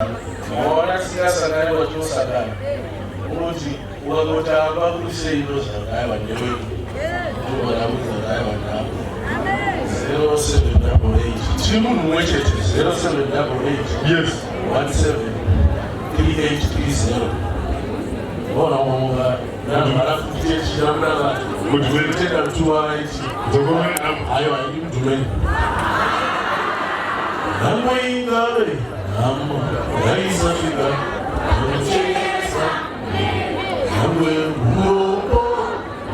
Mwana siasa naye wachosa uti wakotamba kuliseindo zakaye wanyewe wanabuza naye wanabu 0788 timu mwechete 0788 yes 173830 bona wamuga na marafu techi namna mutwelitenda mtuwa iti ayo ayi mtumeni namwingale Raisa fica, namwe muopo,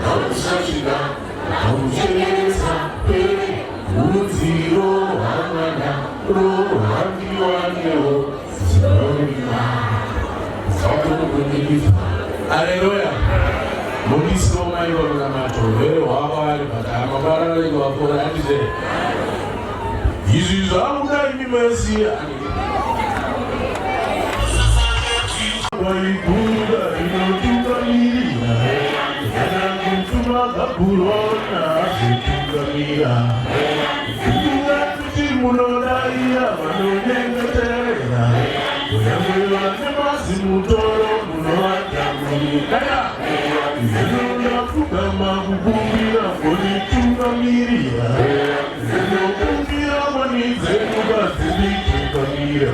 nausa fica, naucheza pe, uziro amana, ro ambiwanyo, zirona, sakumunifa. Haleluya. Munisi omayo na matolero wabali batama barale wapora atize. Izi zamuka imesi ani. Waikuda inotukamira yana kutuma kapurona zitukamira kuda kuti munodaira vanonyengetera kuyamwira nemazimutoro munovatamurikaya inoda kugama kukumbira konitukamirira inokumbira monidzenuka dziritukamira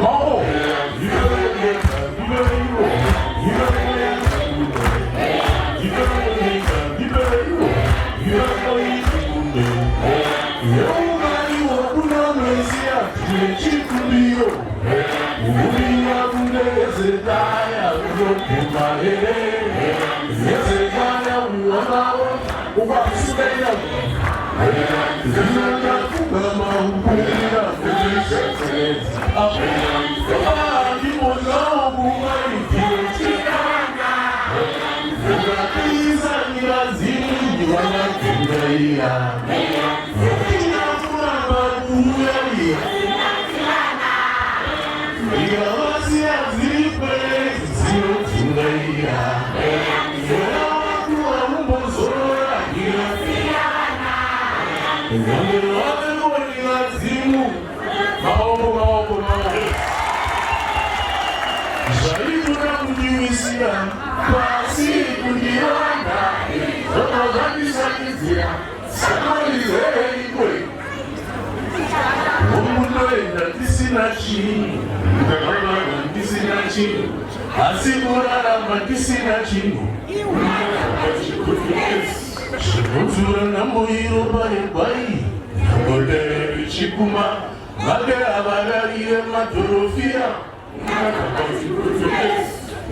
Shukura namoiro bari bari, nagodere chikuma, magera barari maturofia.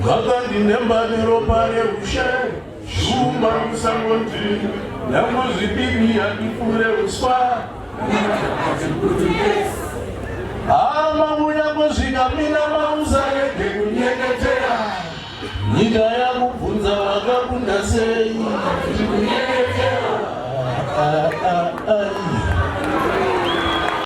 Magandi nembadero pare ushe, shuma usangonti, namozibini akifure uspa. Mamuya mozika mina mauzare kunyegetera. Nyika yakubvunza wakakunda sei.